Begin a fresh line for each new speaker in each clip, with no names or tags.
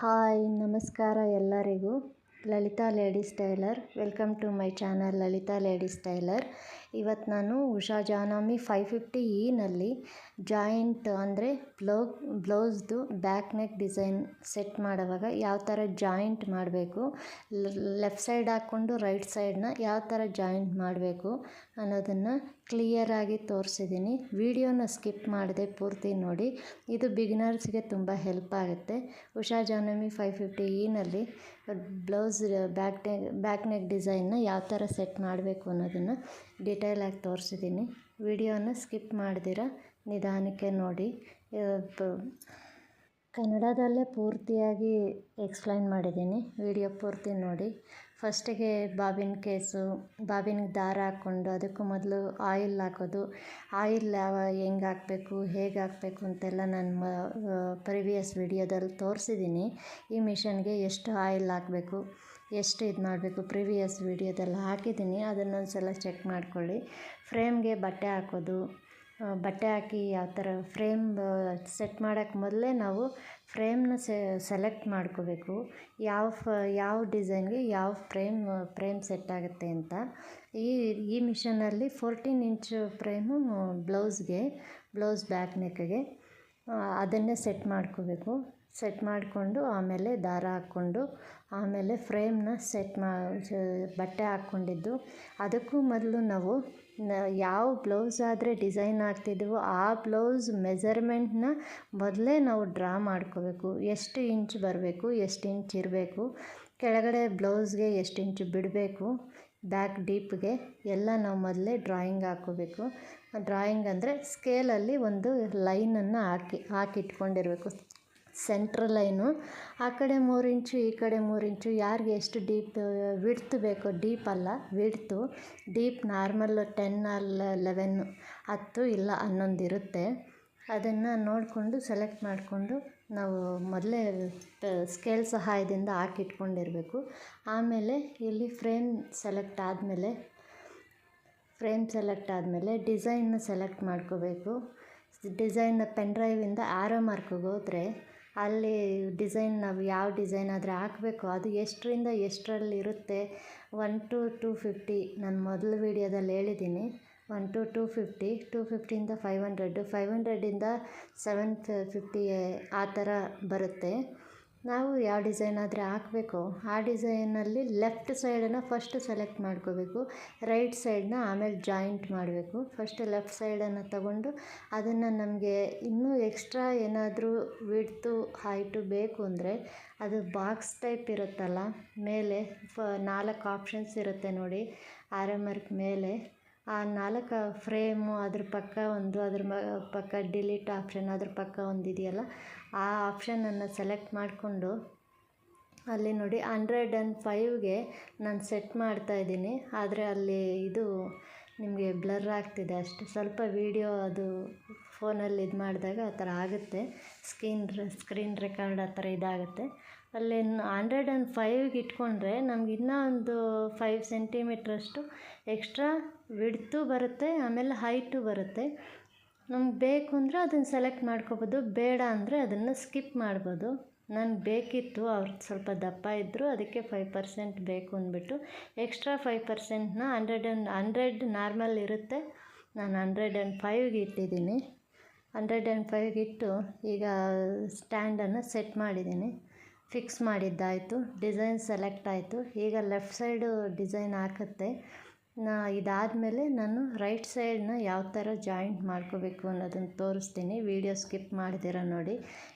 Hi ನಮಸ್ಕಾರ ಎಲ್ಲರಿಗೂ. Lalitha ladies tailor. Welcome to my channel Lalitha ladies tailor. ಇವತ್ತು ನಾನು ಉಷಾ ಜಾನಮಿ 550E ಜಾಯಿಂಟ್ ಅಂದರೆ ಬ್ಲೌಸ್ದು ಬ್ಯಾಕ್ ನೆಕ್ ಡಿಸೈನ್ ಸೆಟ್ ಮಾಡುವಾಗ ಯಾವ ಥರ ಜಾಯಿಂಟ್ ಮಾಡಬೇಕು, ಲೆಫ್ಟ್ ಸೈಡ್ ಹಾಕ್ಕೊಂಡು ರೈಟ್ ಸೈಡ್ನ ಯಾವ ಥರ ಜಾಯಿಂಟ್ ಮಾಡಬೇಕು ಅನ್ನೋದನ್ನು ಕ್ಲಿಯರಾಗಿ ತೋರಿಸಿದ್ದೀನಿ. ವಿಡಿಯೋನ ಸ್ಕಿಪ್ ಮಾಡದೆ ಪೂರ್ತಿ ನೋಡಿ. ಇದು ಬಿಗಿನರ್ಸ್ಗೆ ತುಂಬ ಹೆಲ್ಪ್ ಆಗುತ್ತೆ. Usha Janome 550E blouse back neck ಡಿಸೈನ್ನ ಯಾವ ಥರ ಸೆಟ್ ಮಾಡಬೇಕು ಅನ್ನೋದನ್ನು ಡೀಟೇಲಾಗಿ ತೋರಿಸಿದ್ದೀನಿ. ವಿಡಿಯೋನ ಸ್ಕಿಪ್ ಮಾಡ್ದಿರ ನಿಧಾನಕ್ಕೆ ನೋಡಿ. ಕನ್ನಡದಲ್ಲೇ ಪೂರ್ತಿಯಾಗಿ ಎಕ್ಸ್ಪ್ಲೈನ್ ಮಾಡಿದ್ದೀನಿ. ವಿಡಿಯೋ ಪೂರ್ತಿ ನೋಡಿ. ಫಸ್ಟಿಗೆ ಬಾಬಿನ್ಗೆ ದಾರ ಹಾಕ್ಕೊಂಡು ಅದಕ್ಕೂ ಮೊದಲು ಆಯಿಲ್ ಹಾಕೋದು. ಆಯಿಲ್ ಹೆಂಗೆ ಹಾಕಬೇಕು, ಹೇಗೆ ಹಾಕಬೇಕು ಅಂತೆಲ್ಲ ನಾನು ಪ್ರಿವಿಯಸ್ ವಿಡಿಯೋದಲ್ಲಿ ತೋರಿಸಿದ್ದೀನಿ. ಈ ಮಿಷನ್ಗೆ ಎಷ್ಟು ಆಯಿಲ್ ಹಾಕಬೇಕು, ಎಷ್ಟು ಇದು ಮಾಡಬೇಕು ಪ್ರಿವಿಯಸ್ ವಿಡಿಯೋದಲ್ಲಿ ಹಾಕಿದ್ದೀನಿ. ಅದನ್ನೊಂದು ಸಲ ಚೆಕ್ ಮಾಡ್ಕೊಳ್ಳಿ. ಫ್ರೇಮ್ಗೆ ಬಟ್ಟೆ ಹಾಕೋದು, ಬಟ್ಟೆ ಹಾಕಿ ಯಾವ ಥರ ಫ್ರೇಮ್ ಸೆಟ್ ಮಾಡೋಕ್ಕೆ ಮೊದಲೇ ನಾವು ಫ್ರೇಮ್ನ ಸೆಲೆಕ್ಟ್ ಮಾಡ್ಕೋಬೇಕು. ಯಾವ ಡಿಸೈನ್ಗೆ ಯಾವ ಫ್ರೇಮ್ ಸೆಟ್ ಆಗುತ್ತೆ ಅಂತ. ಈ ಮಿಷನಲ್ಲಿ 14 ಇಂಚ್ ಫ್ರೇಮು ಬ್ಲೌಸ್ ಬ್ಯಾಕ್ ನೆಕ್ಗೆ ಅದನ್ನೇ ಸೆಟ್ ಮಾಡ್ಕೋಬೇಕು. ಸೆಟ್ ಮಾಡಿಕೊಂಡು ಆಮೇಲೆ ದಾರ ಹಾಕ್ಕೊಂಡು ಆಮೇಲೆ ಫ್ರೇಮ್ನ ಬಟ್ಟೆ ಹಾಕ್ಕೊಂಡಿದ್ದು. ಅದಕ್ಕೂ ಮೊದಲು ನಾವು ಯಾವ ಬ್ಲೌಸ್ ಆದರೆ ಡಿಸೈನ್ ಹಾಕ್ತಿದ್ದೀವೋ ಆ ಬ್ಲೌಸ್ ಮೆಜರ್ಮೆಂಟ್ನ ಮೊದಲೇ ನಾವು ಡ್ರಾ ಮಾಡ್ಕೋಬೇಕು. ಎಷ್ಟು ಇಂಚ್ ಬರಬೇಕು, ಎಷ್ಟು ಇಂಚ್ ಇರಬೇಕು, ಕೆಳಗಡೆ ಬ್ಲೌಸ್ಗೆ ಎಷ್ಟು ಇಂಚ್ ಬಿಡಬೇಕು, ಬ್ಯಾಕ್ ಡೀಪ್ಗೆ ಎಲ್ಲ ನಾವು ಮೊದಲೇ ಡ್ರಾಯಿಂಗ್ ಹಾಕ್ಕೋಬೇಕು. ಡ್ರಾಯಿಂಗ್ ಅಂದರೆ ಸ್ಕೇಲಲ್ಲಿ ಒಂದು ಲೈನನ್ನು ಹಾಕಿಟ್ಕೊಂಡಿರಬೇಕು. ಸೆಂಟ್ರ್ ಲೈನು ಆ ಕಡೆ 3 ಇಂಚು ಈ ಕಡೆ 3 ಇಂಚು. ಯಾರಿಗೆ ಎಷ್ಟು ಡೀಪ್ ವಿಡ್ತ್ ಬೇಕೋ, ಡೀಪ್ ಅಲ್ಲ ವಿಡ್ತು, ಡೀಪ್ ನಾರ್ಮಲ್ 10 or 11 10 ಇಲ್ಲ 11 ಇರುತ್ತೆ. ಅದನ್ನು ನೋಡಿಕೊಂಡು ಸೆಲೆಕ್ಟ್ ಮಾಡಿಕೊಂಡು ನಾವು ಮೊದಲೇ ಸ್ಕೇಲ್ ಸಹಾಯದಿಂದ ಹಾಕಿಟ್ಕೊಂಡಿರಬೇಕು. ಆಮೇಲೆ ಇಲ್ಲಿ ಫ್ರೇಮ್ ಸೆಲೆಕ್ಟ್ ಆದಮೇಲೆ ಡಿಸೈನ್ನ ಸೆಲೆಕ್ಟ್ ಮಾಡ್ಕೋಬೇಕು. ಡಿಸೈನ್ನ ಪೆನ್ ಡ್ರೈವಿಂದ ಆರೋ ಮಾರ್ಕ್ಗೆ ಹೋದರೆ ಅಲ್ಲಿ ಡಿಸೈನ್ ನಾವು ಯಾವ ಡಿಸೈನ್ ಆದರೆ ಹಾಕಬೇಕು ಅದು ಎಷ್ಟರಿಂದ ಎಷ್ಟರಲ್ಲಿರುತ್ತೆ. 1 to 250 ನಾನು ಮೊದಲ ವೀಡಿಯೋದಲ್ಲಿ ಹೇಳಿದ್ದೀನಿ. 1 to 250, 250ಇಂದ 500, 500ಇಂದ 750 ಆ ಥರ ಬರುತ್ತೆ. ನಾವು ಯಾವ ಡಿಸೈನ್ ಆದರೆ ಹಾಕಬೇಕು ಆ ಡಿಸೈನಲ್ಲಿ ಲೆಫ್ಟ್ ಸೈಡನ್ನು ಫಸ್ಟ್ ಸೆಲೆಕ್ಟ್ ಮಾಡ್ಕೋಬೇಕು. ರೈಟ್ ಸೈಡನ್ನ ಆಮೇಲೆ ಜಾಯಿಂಟ್ ಮಾಡಬೇಕು. ಫಸ್ಟ್ ಲೆಫ್ಟ್ ಸೈಡನ್ನು ತಗೊಂಡು ಅದನ್ನು ನಮಗೆ ಇನ್ನೂ ಎಕ್ಸ್ಟ್ರಾ ಏನಾದರೂ ವಿಡ್ತು ಹೈಟು ಬೇಕು ಅಂದರೆ ಅದು ಬಾಕ್ಸ್ ಟೈಪ್ ಇರುತ್ತಲ್ಲ, ಮೇಲೆ 4 ಆಪ್ಷನ್ಸ್ ಇರುತ್ತೆ ನೋಡಿ ಆರೋ ಮಾರ್ಕ್ ಮೇಲೆ. ಆ 4 ಫ್ರೇಮು ಅದ್ರ ಪಕ್ಕ ಒಂದು, ಅದ್ರ ಪಕ್ಕ ಡಿಲೀಟ್ ಆಪ್ಷನ್, ಅದ್ರ ಪಕ್ಕ ಒಂದು ಇದೆಯಲ್ಲ, ಆ ಆಪ್ಷನನ್ನು ಸೆಲೆಕ್ಟ್ ಮಾಡಿಕೊಂಡು ಅಲ್ಲಿ ನೋಡಿ 105ಗೆ ನಾನು ಸೆಟ್ ಮಾಡ್ತಾಯಿದ್ದೀನಿ. ಆದರೆ ಅಲ್ಲಿ ಇದು ನಿಮಗೆ ಬ್ಲರ್ ಆಗ್ತಿದೆ ಅಷ್ಟು ಸ್ವಲ್ಪ. ವಿಡಿಯೋ ಅದು ಫೋನಲ್ಲಿ ಇದು ಮಾಡಿದಾಗ ಆ ಥರ ಆಗುತ್ತೆ. ಸ್ಕ್ರೀನ್ ರೆಕಾರ್ಡ್ ಆ ಥರ ಇದಾಗುತ್ತೆ. ಅಲ್ಲಿ 105ಗೆ ಇಟ್ಕೊಂಡ್ರೆ ನಮ್ಗೆ ಇನ್ನೂ ಒಂದು 5 ಸೆಂಟಿಮೀಟ್ರಷ್ಟು ಎಕ್ಸ್ಟ್ರಾ ವಿಡ್ತು ಬರುತ್ತೆ, ಆಮೇಲೆ ಹೈಟು ಬರುತ್ತೆ. ನಮ್ಗೆ ಬೇಕು ಅಂದರೆ ಅದನ್ನು ಸೆಲೆಕ್ಟ್ ಮಾಡ್ಕೋಬೋದು, ಬೇಡ ಅಂದರೆ ಅದನ್ನು ಸ್ಕಿಪ್ ಮಾಡ್ಬೋದು. ನನಗೆ ಬೇಕಿತ್ತು, ಅವ್ರು ಸ್ವಲ್ಪ ದಪ್ಪ ಇದ್ದರು, ಅದಕ್ಕೆ 5% ಬೇಕು ಅಂದ್ಬಿಟ್ಟು ಎಕ್ಸ್ಟ್ರಾ 5%ನ 100 ನಾರ್ಮಲ್ ಇರುತ್ತೆ, ನಾನು 105ಗೆ ಇಟ್ಟಿದ್ದೀನಿ. 105ಗೆ ಇಟ್ಟು ಈಗ ಸ್ಟ್ಯಾಂಡನ್ನು ಸೆಟ್ ಮಾಡಿದ್ದೀನಿ. ಫಿಕ್ಸ್ ಮಾಡಿದ್ದಾಯಿತು, ಡಿಸೈನ್ ಸೆಲೆಕ್ಟ್ ಆಯಿತು. ಈಗ ಲೆಫ್ಟ್ ಸೈಡು ಡಿಸೈನ್ ಹಾಕುತ್ತೆ. ಇದಾದಮೇಲೆ ನಾನು ರೈಟ್ ಸೈಡನ್ನ ಯಾವ ಥರ ಜಾಯಿಂಟ್ ಮಾಡ್ಕೋಬೇಕು ಅನ್ನೋದನ್ನು ತೋರಿಸ್ತೀನಿ. ವಿಡಿಯೋ ಸ್ಕಿಪ್ ಮಾಡ್ದಿರ ನೋಡಿ.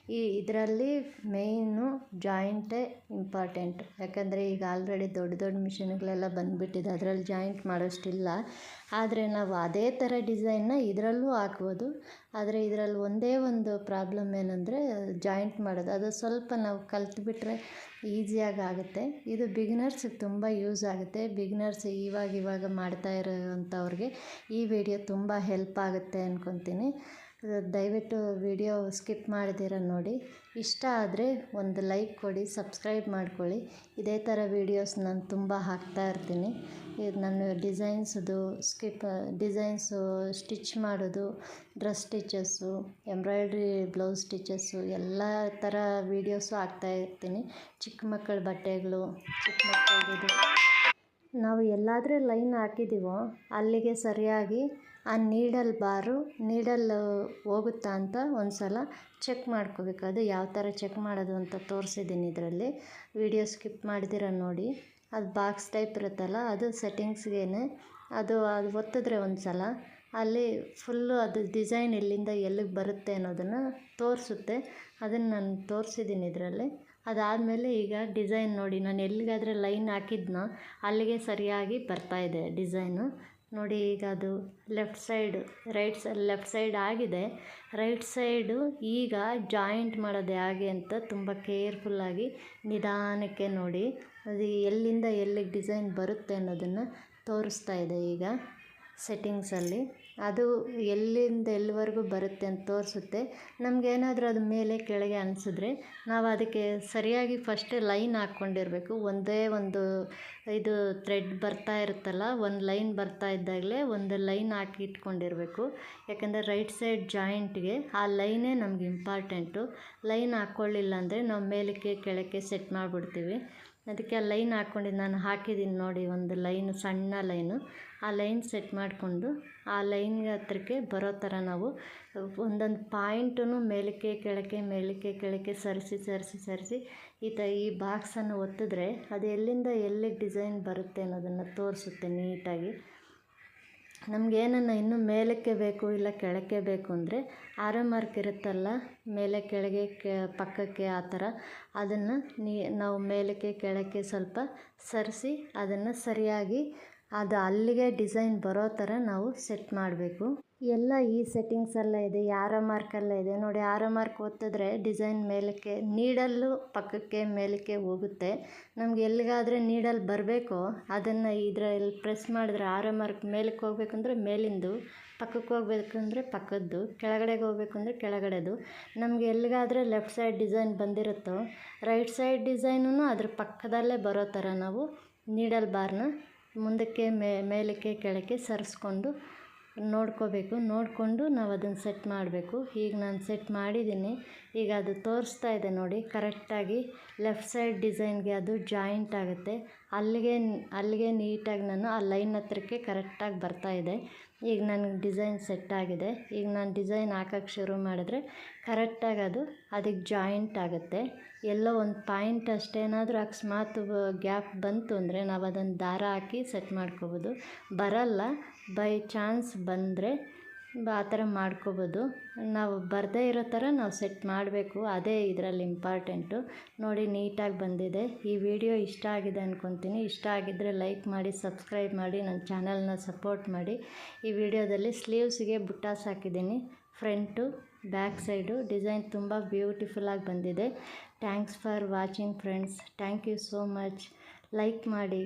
ಇದರಲ್ಲಿ ಮೇಯ್ನು ಜಾಯಿಂಟೇ ಇಂಪಾರ್ಟೆಂಟ್. ಯಾಕಂದರೆ ಈಗ ಆಲ್ರೆಡಿ ದೊಡ್ಡ ಮಿಷಿನ್ಗಳೆಲ್ಲ ಬಂದುಬಿಟ್ಟಿದೆ, ಅದರಲ್ಲಿ ಜಾಯಿಂಟ್ ಮಾಡೋಷ್ಟಿಲ್ಲ. ಆದರೆ ನಾವು ಅದೇ ಥರ ಡಿಸೈನ್ನ ಇದರಲ್ಲೂ ಹಾಕ್ಬೋದು. ಆದರೆ ಇದರಲ್ಲಿ ಒಂದೇ ಒಂದು ಪ್ರಾಬ್ಲಮ್ ಏನಂದರೆ ಜಾಯಿಂಟ್ ಮಾಡೋದು. ಅದು ಸ್ವಲ್ಪ ನಾವು ಕಲ್ತ್ಬಿಟ್ರೆ ಈಸಿಯಾಗಿ ಆಗುತ್ತೆ. ಇದು ಬಿಗಿನರ್ಸಿಗೆ ತುಂಬ ಯೂಸ್ ಆಗುತ್ತೆ. ಬಿಗಿನರ್ಸ್ ಇವಾಗ ಮಾಡ್ತಾ ಇರೋವಂಥವ್ರಿಗೆ ಈ ವಿಡಿಯೋ ತುಂಬ ಹೆಲ್ಪ್ ಆಗುತ್ತೆ ಅಂದ್ಕೊತೀನಿ. ದಯವಿಟ್ಟು ವಿಡಿಯೋ ಸ್ಕಿಪ್ ಮಾಡಿದಿರ ನೋಡಿ. ಇಷ್ಟ ಆದರೆ ಒಂದು ಲೈಕ್ ಕೊಡಿ, ಸಬ್ಸ್ಕ್ರೈಬ್ ಮಾಡ್ಕೊಳ್ಳಿ. ಇದೇ ಥರ ವೀಡಿಯೋಸ್ ನಾನು ತುಂಬ ಹಾಕ್ತಾ ಇರ್ತೀನಿ. ಇದು ನನ್ನ ಡಿಸೈನ್ಸು ಸ್ಟಿಚ್ ಮಾಡೋದು, dress stitches, embroidery blouse stitches ಎಲ್ಲ ಥರ ವೀಡಿಯೋಸು ಹಾಕ್ತಾ ಇರ್ತೀನಿ. ಚಿಕ್ಕ ಮಕ್ಕಳ ಬಟ್ಟೆಗಳು, ಚಿಕ್ಕ ಮಕ್ಕಳದ್ದು ನಾವು ಎಲ್ಲಾದರೂ ಲೈನ್ ಹಾಕಿದ್ದೀವೋ ಅಲ್ಲಿಗೆ ಸರಿಯಾಗಿ ಆ ನೀಡಲ್ ಹೋಗುತ್ತಾ ಅಂತ ಒಂದು ಸಲ ಚೆಕ್ ಮಾಡ್ಕೋಬೇಕು. ಅದು ಯಾವ ಥರ ಚೆಕ್ ಮಾಡೋದು ಅಂತ ತೋರಿಸಿದ್ದೀನಿ ಇದರಲ್ಲಿ. ವಿಡಿಯೋ ಸ್ಕಿಪ್ ಮಾಡಿದಿರ ನೋಡಿ. ಅದು ಬಾಕ್ಸ್ ಟೈಪ್ ಇರುತ್ತಲ್ಲ, ಅದು ಸೆಟ್ಟಿಂಗ್ಸ್ಗೇನೆ ಅದು ಒತ್ತಿದ್ರೆ ಒಂದು ಸಲ ಅಲ್ಲಿ ಫುಲ್ಲು ಅದು ಡಿಸೈನ್ ಎಲ್ಲಿಂದ ಎಲ್ಲಿಗೆ ಬರುತ್ತೆ ಅನ್ನೋದನ್ನು ತೋರಿಸುತ್ತೆ. ಅದನ್ನು ನಾನು ತೋರಿಸಿದ್ದೀನಿ ಇದರಲ್ಲಿ. ಅದಾದಮೇಲೆ ಈಗ ಡಿಸೈನ್ ನೋಡಿ, ನಾನು ಎಲ್ಲಿಗಾದರೆ ಲೈನ್ ಹಾಕಿದ್ನೋ ಅಲ್ಲಿಗೆ ಸರಿಯಾಗಿ ಬರ್ತಾಯಿದೆ ಡಿಸೈನು ನೋಡಿ. ಈಗ ಅದು ಲೆಫ್ಟ್ ಸೈಡ್ ಆಗಿದೆ. ರೈಟ್ ಸೈಡು ಈಗ ಜಾಯಿಂಟ್ ಮಾಡೋದು ಹೇಗೆ ಅಂತ ತುಂಬ ಕೇರ್ಫುಲ್ಲಾಗಿ ನಿಧಾನಕ್ಕೆ ನೋಡಿ. ಅದು ಎಲ್ಲಿಂದ ಎಲ್ಲಿಗೆ ಡಿಸೈನ್ ಬರುತ್ತೆ ಅನ್ನೋದನ್ನು ತೋರಿಸ್ತಾ ಇದೆ ಈಗ ಸೆಟ್ಟಿಂಗ್ಸಲ್ಲಿ. ಅದು ಎಲ್ಲಿಂದ ಎಲ್ಲಿವರೆಗೂ ಬರುತ್ತೆ ಅಂತ ತೋರಿಸುತ್ತೆ. ನಮಗೇನಾದರೂ ಅದು ಮೇಲೆ ಕೆಳಗೆ ಅನಿಸಿದ್ರೆ ನಾವು ಅದಕ್ಕೆ ಸರಿಯಾಗಿ ಫಸ್ಟ್ ಲೈನ್ ಹಾಕ್ಕೊಂಡಿರಬೇಕು. ಒಂದೇ ಒಂದು ಇದು ಥ್ರೆಡ್ ಬರ್ತಾ ಇರುತ್ತಲ್ಲ, ಒಂದು ಲೈನ್ ಬರ್ತಾ ಇದ್ದಾಗಲೇ ಒಂದು ಲೈನ್ ಹಾಕಿ ಇಟ್ಕೊಂಡಿರಬೇಕು. ಯಾಕಂದರೆ ರೈಟ್ ಸೈಡ್ ಜಾಯಿಂಟ್ಗೆ ಆ ಲೈನೇ ನಮ್ಗೆ ಇಂಪಾರ್ಟೆಂಟು. ಲೈನ್ ಹಾಕ್ಕೊಳ್ಳಿಲ್ಲ ಅಂದರೆ ನಾವು ಮೇಲಕ್ಕೆ ಕೆಳಕ್ಕೆ ಸೆಟ್ ಮಾಡಿಬಿಡ್ತೀವಿ. ಅದಕ್ಕೆ ಆ ಲೈನ್ ನಾನು ಹಾಕಿದ್ದೀನಿ ನೋಡಿ, ಒಂದು ಲೈನು, ಸಣ್ಣ ಲೈನು. ಆ ಲೈನ್ ಸೆಟ್ ಮಾಡಿಕೊಂಡು ಆ ಲೈನ್ ಹತ್ರಕ್ಕೆ ಬರೋ ಥರ ನಾವು ಒಂದೊಂದು ಪಾಯಿಂಟನ್ನು ಮೇಲಕ್ಕೆ ಕೆಳಕ್ಕೆ ಸರಿಸಿ ಈ ಬಾಕ್ಸನ್ನು ಒತ್ತಿದ್ರೆ ಅದು ಎಲ್ಲಿಂದ ಎಲ್ಲಿಗೆ ಡಿಸೈನ್ ಬರುತ್ತೆ ಅನ್ನೋದನ್ನು ತೋರಿಸುತ್ತೆ ನೀಟಾಗಿ. ನಮಗೇನನ್ನ ಇನ್ನೂ ಮೇಲಕ್ಕೆ ಬೇಕು ಇಲ್ಲ ಕೆಳಕ್ಕೆ ಬೇಕು ಅಂದರೆ ಆರೋ ಮಾರ್ಕ್ ಇರುತ್ತಲ್ಲ, ಮೇಲೆ ಕೆಳಗೆ ಪಕ್ಕಕ್ಕೆ ಆ ಥರ, ಅದನ್ನು ನಾವು ಮೇಲಕ್ಕೆ ಕೆಳಕ್ಕೆ ಸ್ವಲ್ಪ ಸರಿಸಿ ಅದನ್ನು ಸರಿಯಾಗಿ ಅದು ಅಲ್ಲಿಗೆ ಡಿಸೈನ್ ಬರೋ ಥರ ನಾವು ಸೆಟ್ ಮಾಡಬೇಕು. ಎಲ್ಲ ಈ ಸೆಟ್ಟಿಂಗ್ಸಲ್ಲೇ ಇದೆ, ಆರೋ ಮಾರ್ಕಲ್ಲೇ ಇದೆ ನೋಡಿ. ಆರೋ ಮಾರ್ಕ್ ಒತ್ತಿದ್ರೆ ಡಿಸೈನ್ ಮೇಲಕ್ಕೆ, ನೀಡಲ್ಲು ಪಕ್ಕಕ್ಕೆ ಮೇಲಕ್ಕೆ ಹೋಗುತ್ತೆ. ನಮ್ಗೆ ಎಲ್ಲಿಗಾದರೆ ನೀಡಲ್ ಬರಬೇಕೋ ಅದನ್ನು ಇದರಲ್ಲಿ ಪ್ರೆಸ್ ಮಾಡಿದ್ರೆ ಆರೋ ಮಾರ್ಕ್ ಮೇಲಕ್ಕೆ ಹೋಗ್ಬೇಕಂದ್ರೆ ಮೇಲಿಂದು, ಪಕ್ಕಕ್ಕೆ ಹೋಗ್ಬೇಕಂದ್ರೆ ಪಕ್ಕದ್ದು, ಕೆಳಗಡೆಗೆ ಹೋಗ್ಬೇಕಂದ್ರೆ ಕೆಳಗಡೆದು. ನಮಗೆ ಎಲ್ಲಿಗಾದರೆ ಲೆಫ್ಟ್ ಸೈಡ್ ಡಿಸೈನ್ ಬಂದಿರುತ್ತೋ ರೈಟ್ ಸೈಡ್ ಡಿಸೈನೂ ಅದ್ರ ಪಕ್ಕದಲ್ಲೇ ಬರೋ ಥರ ನಾವು ನೀಡಲ್ ಬಾರ್ನ ಮುಂದಕ್ಕೆ ಮೇಲಕ್ಕೆ ಕೆಳಕ್ಕೆ ಸರಿಸ್ಕೊಂಡು ನೋಡಿಕೊಂಡು ನಾವು ಅದನ್ನು ಸೆಟ್ ಮಾಡಬೇಕು. ಈಗ ನಾನು ಸೆಟ್ ಮಾಡಿದ್ದೀನಿ. ಈಗ ಅದು ತೋರಿಸ್ತಾ ಇದೆ ನೋಡಿ, ಕರೆಕ್ಟಾಗಿ ಲೆಫ್ಟ್ ಸೈಡ್ ಡಿಸೈನ್ಗೆ ಅದು ಜಾಯಿಂಟ್ ಆಗುತ್ತೆ. ಅಲ್ಲಿಗೆ ನೀಟಾಗಿ ನಾನು ಆ ಲೈನ್ ಹತ್ರಕ್ಕೆ ಕರೆಕ್ಟಾಗಿ ಬರ್ತಾಯಿದೆ. ಈಗ ನನಗೆ ಡಿಸೈನ್ ಸೆಟ್ ಆಗಿದೆ. ಈಗ ನಾನು ಡಿಸೈನ್ ಹಾಕೋಕ್ಕೆ ಶುರು ಮಾಡಿದ್ರೆ ಕರೆಕ್ಟಾಗಿ ಅದಕ್ಕೆ ಜಾಯಿಂಟ್ ಆಗುತ್ತೆ. ಎಲ್ಲೋ ಒಂದು ಪಾಯಿಂಟ್ ಅಷ್ಟೇನಾದರೂ ಅಕಸ್ಮಾತ್ ಗ್ಯಾಪ್ ಬಂತು ಅಂದರೆ ನಾವು ಅದನ್ನು ದಾರ ಹಾಕಿ ಸೆಟ್ ಮಾಡ್ಕೋಬೋದು. ಬರಲ್ಲ, ಬೈ ಚಾನ್ಸ್ ಬಂದರೆ ಆ ಥರ ಮಾಡ್ಕೋಬೋದು. ನಾವು ಬರದೇ ಇರೋ ಥರ ನಾವು ಸೆಟ್ ಮಾಡಬೇಕು, ಅದೇ ಇದರಲ್ಲಿ ಇಂಪಾರ್ಟೆಂಟು. ನೋಡಿ ನೀಟಾಗಿ ಬಂದಿದೆ. ಈ ವಿಡಿಯೋ ಇಷ್ಟ ಆಗಿದೆ ಅಂದ್ಕೊತೀನಿ. ಇಷ್ಟ ಆಗಿದ್ದರೆ ಲೈಕ್ ಮಾಡಿ, ಸಬ್ಸ್ಕ್ರೈಬ್ ಮಾಡಿ, ನನ್ನ ಚಾನಲ್ನ ಸಪೋರ್ಟ್ ಮಾಡಿ. ಈ ವಿಡಿಯೋದಲ್ಲಿ ಸ್ಲೀವ್ಸಿಗೆ ಬುಟ್ಟಾಸ್ ಹಾಕಿದ್ದೀನಿ. ಫ್ರಂಟು ಬ್ಯಾಕ್ ಸೈಡು ಡಿಸೈನ್ ತುಂಬ ಬ್ಯೂಟಿಫುಲ್ಲಾಗಿ ಬಂದಿದೆ. Thanks for watching friends. Thank you so much. Like ಮಾಡಿ.